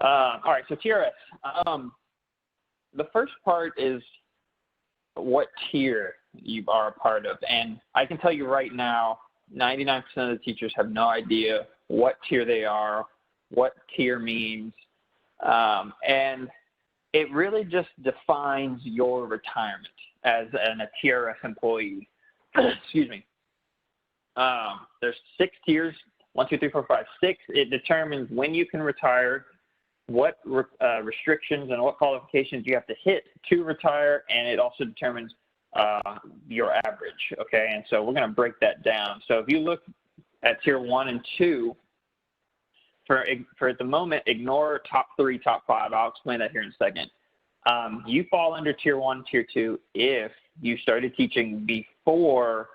All right, so TRS. The first part is what tier you are a part of. And I can tell you right now, 99% of the teachers have no idea what tier they are, what tier means. And it really just defines your retirement as a TRS employee. Excuse me. There's 6 tiers, 1, 2, 3, 4, 5, 6. It determines when you can retire, what restrictions and what qualifications you have to hit to retire, and it also determines your average, okay? And so we're going to break that down. So if you look at tier 1 and 2, for at the moment, ignore top 3, top 5. I'll explain that here in a second. You fall under tier 1, tier 2 if you started teaching before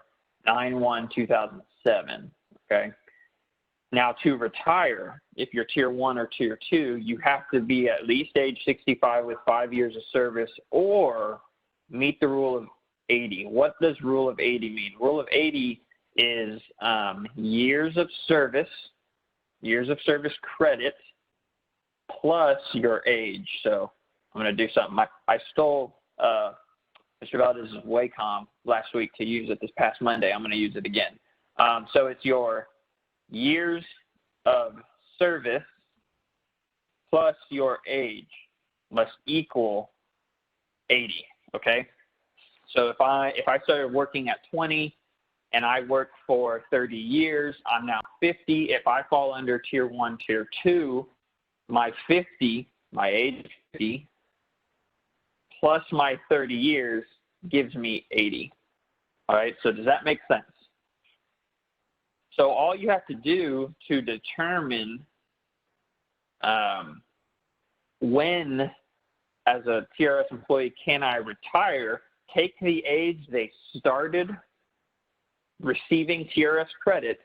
9/1/2007, okay? Now, to retire, if you're tier 1 or tier 2, you have to be at least age 65 with 5 years of service or meet the rule of 80. What does rule of 80 mean? Rule of 80 is years of service credit plus your age. So I'm going to do something. I stole Mr. Valdez's Wacom last week to use it this past Monday. I'm going to use it again. So it's your years of service plus your age must equal 80, okay? So if I started working at 20 and I work for 30 years, I'm now 50. If I fall under tier 1, tier 2, my age 50, plus my 30 years gives me 80. All right, so does that make sense? So all you have to do to determine when, as a TRS employee, can I retire, take the age they started receiving TRS credit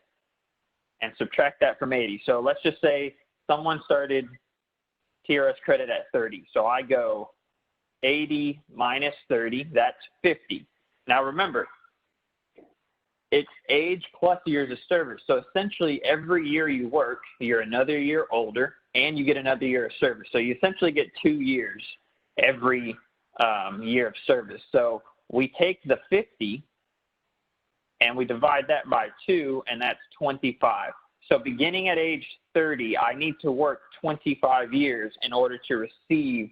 and subtract that from 80. So let's just say someone started TRS credit at 30. So I go 80 minus 30, that's 50. Now remember, it's age plus years of service. So essentially every year you work, you're another year older and you get another year of service. So you essentially get 2 years every year of service. So we take the 50 and we divide that by 2, and that's 25. So beginning at age 30, I need to work 25 years in order to receive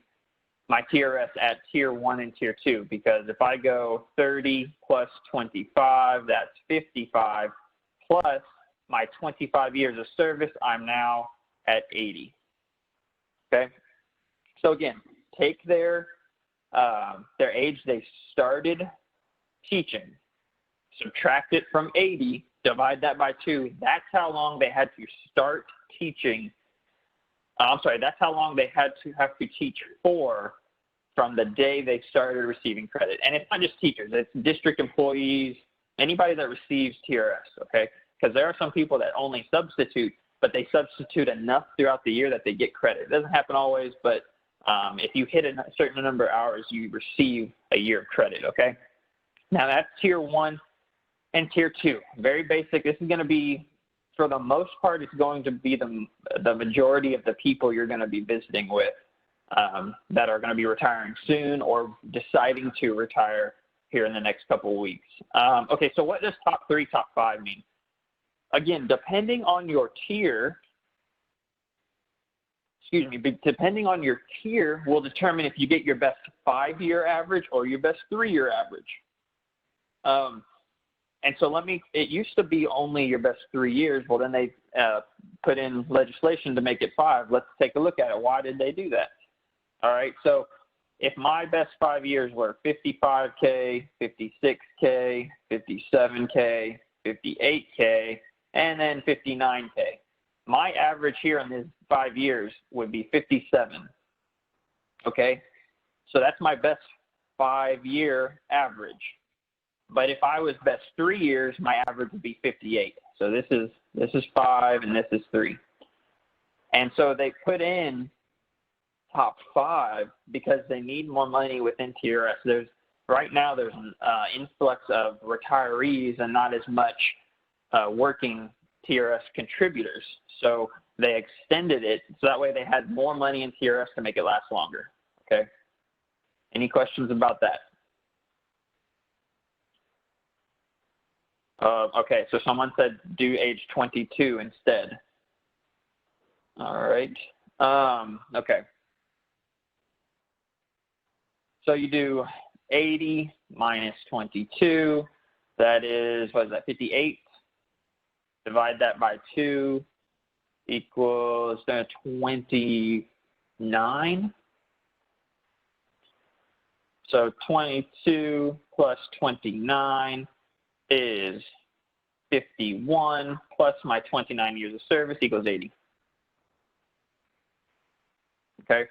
my TRS at tier 1 and tier 2, because if I go 30 plus 25, that's 55, plus my 25 years of service, I'm now at 80. Okay? So again, take their age they started teaching, subtract it from 80, divide that by 2. That's how long they had to start teaching. That's how long they had to have to teach for from the day they started receiving credit. And it's not just teachers, it's district employees, anybody that receives TRS, okay? Because there are some people that only substitute, but they substitute enough throughout the year that they get credit. It doesn't happen always, but if you hit a certain number of hours, you receive a year of credit, okay? Now that's tier 1 and tier 2. Very basic. This is going to be, for the most part, it's going to be the majority of the people you're going to be visiting with that are going to be retiring soon or deciding to retire here in the next couple of weeks. Okay, so what does top 3, top 5 mean? Again, depending on your tier, depending on your tier will determine if you get your best 5-year average or your best 3-year average. And so it used to be only your best 3 years. Well, then they put in legislation to make it 5. Let's take a look at it. Why did they do that? All right, so if my best 5 years were 55K, 56K, 57K, 58K, and then 59K, my average here in these 5 years would be 57. Okay, so that's my best 5-year average. But if I was best 3 years, my average would be 58. So this is 5 and this is 3. And so they put in top 5 because they need more money within TRS. Right now there's an influx of retirees and not as much working TRS contributors. So they extended it so that way they had more money in TRS to make it last longer. Okay. Any questions about that? Okay, so someone said do age 22 instead. All right. Okay. So you do 80 minus 22. That is, what is that, 58? Divide that by 2 equals 29. So 22 plus 29 is 51 plus my 29 years of service equals 80. Okay.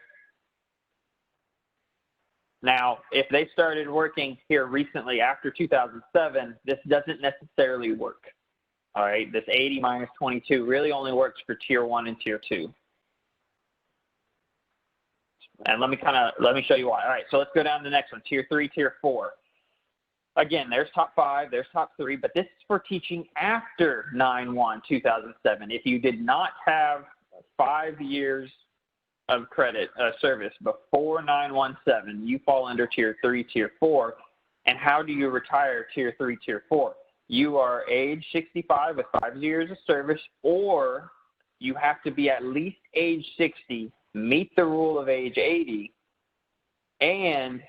Now, if they started working here recently after 2007, this doesn't necessarily work. All right, this 80 minus 22 really only works for Tier 1 and Tier 2. And let me show you why. All right, so let's go down to the next one, Tier 3, Tier 4. Again, there's top 5, there's top 3, but this is for teaching after 9/1/2007. If you did not have 5 years of credit service before 9/17, you fall under Tier 3, Tier 4. And how do you retire Tier 3, Tier 4? You are age 65 with 5 years of service, or you have to be at least age 60, meet the rule of age 80, and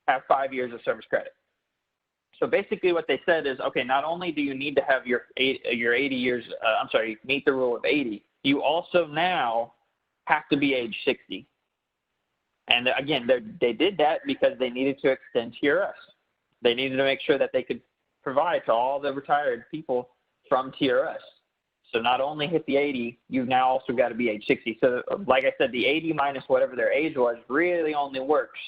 have 5 years of service credit. So basically what they said is, okay, not only do you need to have your 80 years, meet the rule of 80, you also now have to be age 60. And again, they did that because they needed to extend TRS. They needed to make sure that they could provide to all the retired people from TRS. So not only hit the 80, you've now also got to be age 60. So like I said, the 80 minus whatever their age was really only works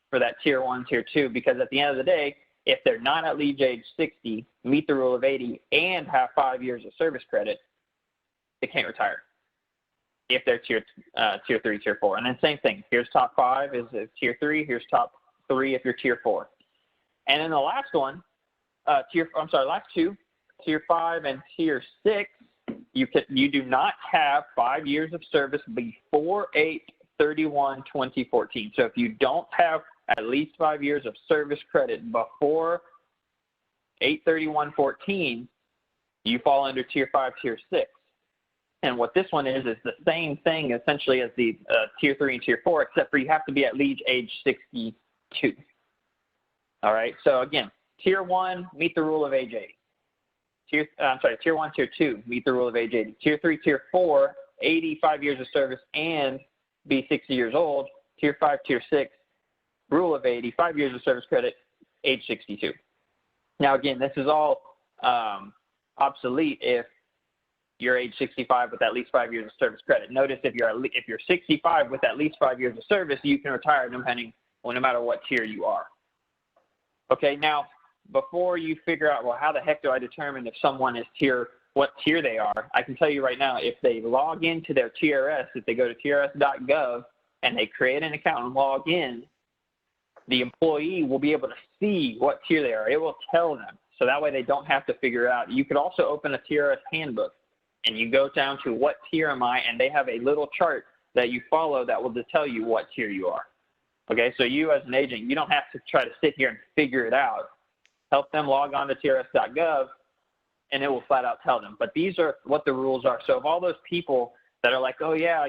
for that Tier 1, Tier 2, because at the end of the day, if they're not at least age 60, meet the rule of 80, and have 5 years of service credit, they can't retire if they're Tier 3, Tier 4. And then same thing. Here's top 5 is Tier 3. Here's top 3 if you're Tier 4. And then the last one, last 2, Tier 5 and Tier 6, you do not have 5 years of service before 8/31/2014. So if you don't have at least 5 years of service credit before 8/31/14, you fall under Tier 5, Tier 6. And what this one is the same thing essentially as the Tier 3 and Tier 4, except for you have to be at least age 62. All right, so again, Tier 1, meet the rule of age 80. Tier 1, Tier 2, meet the rule of age 80. Tier 3, Tier 4, 85 years of service and be 60 years old. Tier 5, Tier 6, rule of 80, 5 years of service credit, age 62. Now, again, this is all obsolete if you're age 65 with at least 5 years of service credit. Notice if you're 65 with at least 5 years of service, you can retire no matter what tier you are. Okay, now, before you figure out, well, how the heck do I determine if someone is what tier they are, I can tell you right now, if they log into their TRS, if they go to trs.gov and they create an account and log in, the employee will be able to see what tier they are. It will tell them. So that way they don't have to figure out. You could also open a TRS handbook and you go down to what tier am I, and they have a little chart that you follow that will tell you what tier you are. Okay, so you as an agent, you don't have to try to sit here and figure it out. Help them log on to trs.gov, and it will flat out tell them. But these are what the rules are. So if all those people that are like, oh yeah,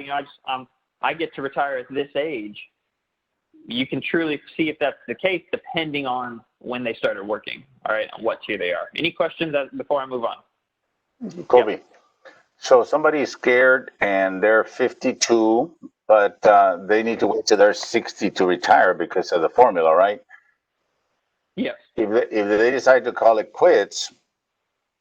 I get to retire at this age, you can truly see if that's the case depending on when they started working. All right, on what tier they are. Any questions before I move on? Kobe. Yep. So somebody is scared and they're 52, but they need to wait till they're 60 to retire because of the formula, right? Yes. If they decide to call it quits,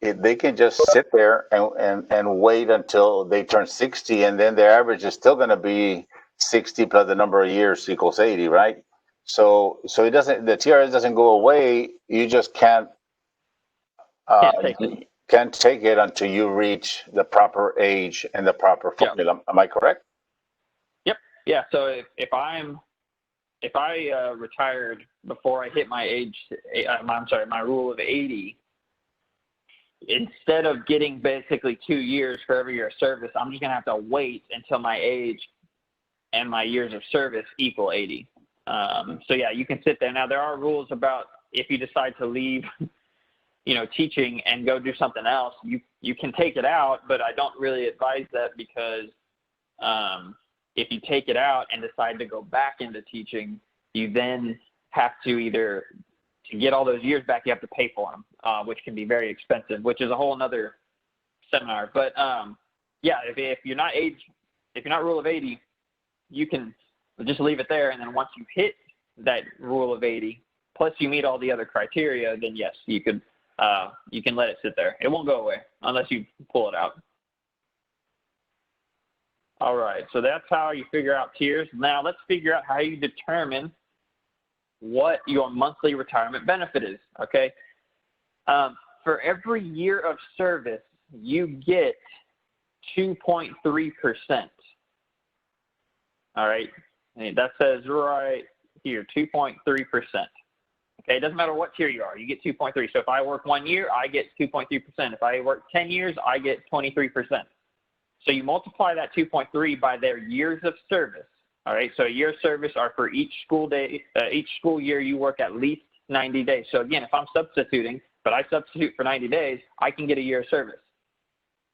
they can just sit there and wait until they turn 60, and then their average is still going to be 60 plus the number of years equals 80, right? So it doesn't, the TRS doesn't go away. You just can't take it until you reach the proper age and the proper formula. Yep. Am I correct? Yep. Yeah. So if I retired before I hit my my rule of 80, instead of getting basically 2 years for every year of service, I'm just going to have to wait until my age and my years of service equal 80. So yeah, you can sit there. Now there are rules about if you decide to leave, teaching and go do something else, you can take it out, but I don't really advise that because if you take it out and decide to go back into teaching, you then have to to get all those years back, you have to pay for them, which can be very expensive, which is a whole nother seminar. But yeah, if you're not rule of 80, you can just leave it there. And then once you hit that rule of 80, plus you meet all the other criteria, then yes, you can let it sit there. It won't go away unless you pull it out. All right, so that's how you figure out tiers. Now let's figure out how you determine what your monthly retirement benefit is, okay? For every year of service, you get 2.3%. All right, that says right here, 2.3%. Okay, it doesn't matter what tier you are, you get 2.3. So if I work 1 year, I get 2.3%. If I work 10 years, I get 23%. So you multiply that 2.3 by their years of service. All right, so a year of service are for each school year you work at least 90 days. So again, if I'm substituting, but I substitute for 90 days, I can get a year of service.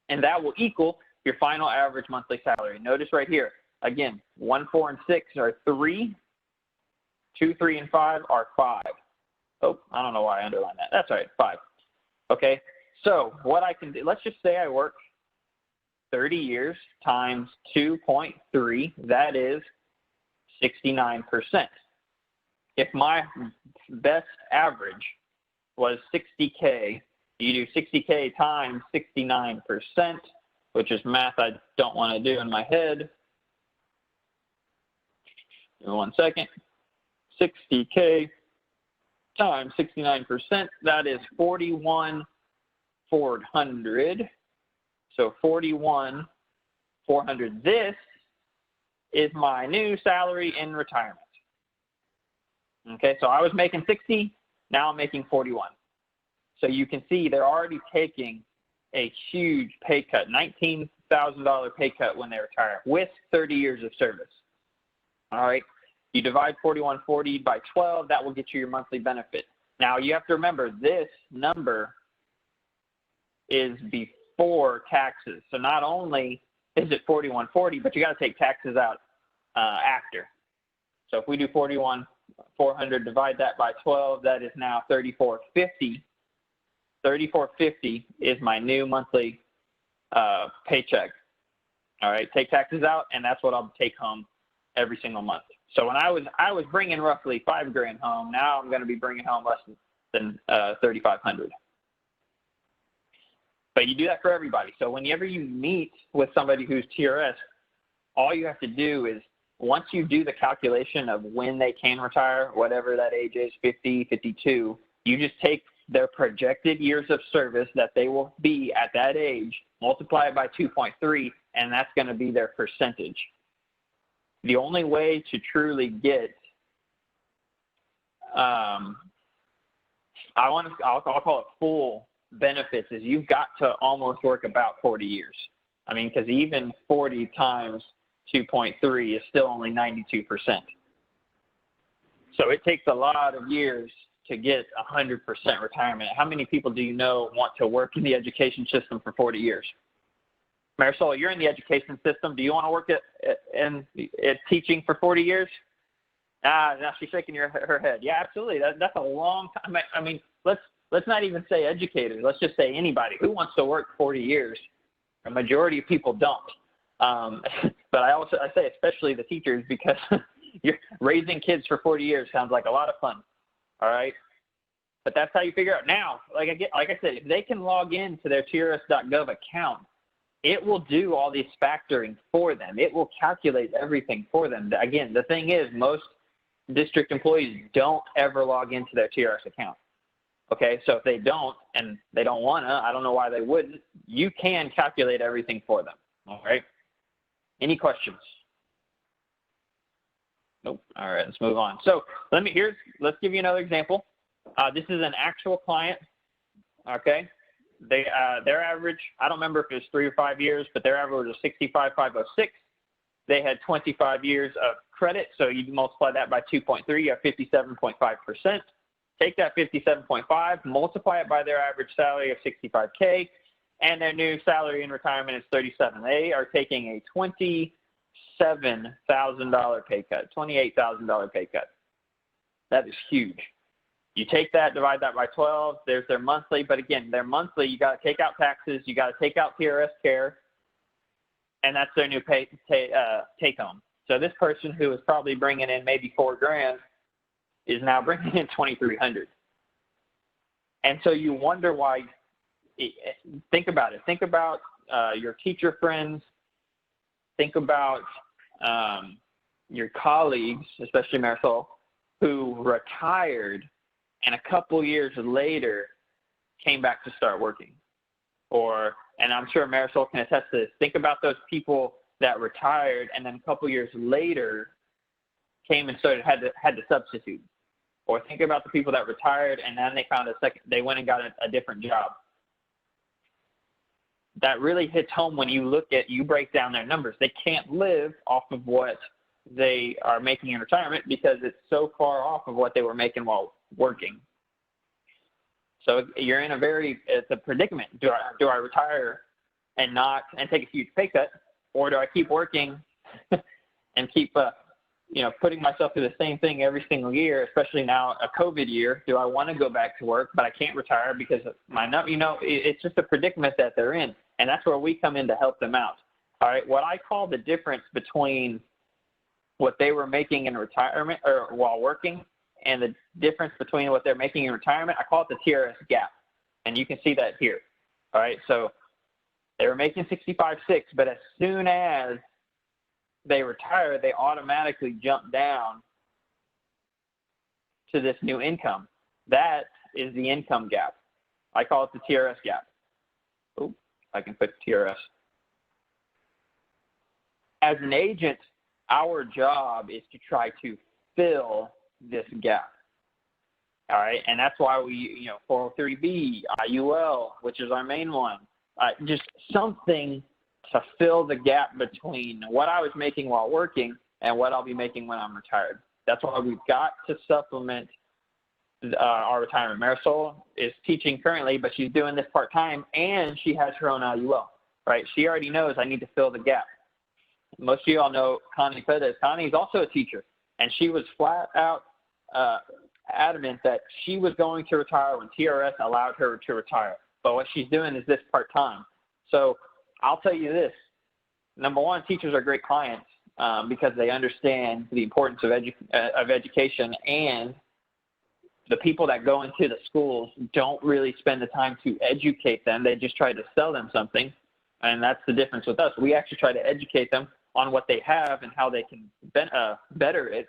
And that will equal your final average monthly salary. Notice right here, again, 1, 4, and 6 are 3, 2, 3, and 5 are 5. Oh, I don't know why I underlined that. That's all right, 5. Okay, so what I can do, let's just say I work 30 years times 2.3, that is 69%. If my best average was 60K, you do 60K times 69%, which is math I don't want to do in my head. Give me 1 second. 60K times 69%, that is 41,400. So 41,400. This is my new salary in retirement. Okay, so I was making 60, now I'm making 41. So you can see they're already taking a huge pay cut, $19,000 pay cut when they retire with 30 years of service. All right, you divide 4140 by 12, that will get you your monthly benefit. Now you have to remember this number is before taxes. So not only is it 4140, but you got to take taxes out after. So if we do 41,400, divide that by 12, that is now 3,450. 3,450 is my new monthly paycheck. All right, take taxes out, and that's what I'll take home every single month. So when I was bringing roughly $5,000 home, now I'm going to be bringing home less than 3,500. But you do that for everybody. So whenever you meet with somebody who's TRS, all you have to do is once you do the calculation of when they can retire, whatever that age is, 50, 52, you just take their projected years of service that they will be at that age, multiply it by 2.3, and that's going to be their percentage. The only way to truly get, I'll call it full benefits, is you've got to almost work about 40 years. I mean, because even 40 times 2.3 is still only 92%. So it takes a lot of years to get 100% retirement. How many people do you know want to work in the education system for 40 years? Marisol, you're in the education system. Do you want to work at teaching for 40 years? Now she's shaking her head. Yeah, absolutely. That's a long time. I mean, let's not even say educated. Let's just say anybody who wants to work 40 years. A majority of people don't. But I say especially the teachers, because you're raising kids for 40 years sounds like a lot of fun. All right. But that's how you figure out. Now, like I said, if they can log into their TRS.gov account, it will do all these factoring for them. It will calculate everything for them. Again, the thing is, most district employees don't ever log into their TRS account. Okay, so if they don't, and they don't want to, I don't know why they wouldn't, you can calculate everything for them. All right. Any questions? Nope. All right, let's move on. So let's give you another example. This is an actual client. Okay. their average, I don't remember if it was 3 or 5 years, but their average was 65,506. They had 25 years of credit, so you multiply that by 2.3, you have 57.5%. Take that 57.5, multiply it by their average salary of 65K, and their new salary in retirement is 37. They are taking a $27,000 pay cut, $28,000 pay cut. That is huge. You take that, divide that by 12, there's their monthly. But again, their monthly, you got to take out taxes, you got to take out TRS care, and that's their new take home. So this person who was probably bringing in maybe $4,000 is now bringing in $2,300. And so you wonder why. Think about it. Think about your teacher friends. Think about your colleagues, especially Marisol, who retired and a couple years later came back to start working. And I'm sure Marisol can attest to this. Think about those people that retired and then a couple years later came and had to substitute. Or think about the people that retired and then they went and got a different job. That really hits home when you break down their numbers. They can't live off of what they are making in retirement because it's so far off of what they were making while working. So you're in it's a predicament. Do I retire and take a huge pay cut, or do I keep working and keep putting myself through the same thing every single year, especially now a COVID year? Do I want to go back to work, but I can't retire because of it's just a predicament that they're in. And that's where we come in to help them out. All right. What I call the difference between what they were making in retirement or while working and the difference between what they're making in retirement, I call it the TRS gap. And you can see that here. All right. So they were making 65.6, but as soon as they retire, they automatically jump down to this new income. That is the income gap. I call it the TRS gap. Oh, I can put TRS. As an agent, our job is to try to fill this gap. All right, and that's why we, 403B, IUL, which is our main one, just something to fill the gap between what I was making while working and what I'll be making when I'm retired. That's why we've got to supplement our retirement. Marisol is teaching currently, but she's doing this part-time, and she has her own IUL, right? She already knows I need to fill the gap. Most of you all know Connie Perez. Connie's also a teacher, and she was flat out adamant that she was going to retire when TRS allowed her to retire. But what she's doing is this part-time. So I'll tell you this. Number one, teachers are great clients because they understand the importance of education, and the people that go into the schools don't really spend the time to educate them. They just try to sell them something, and that's the difference with us. We actually try to educate them on what they have and how they can better it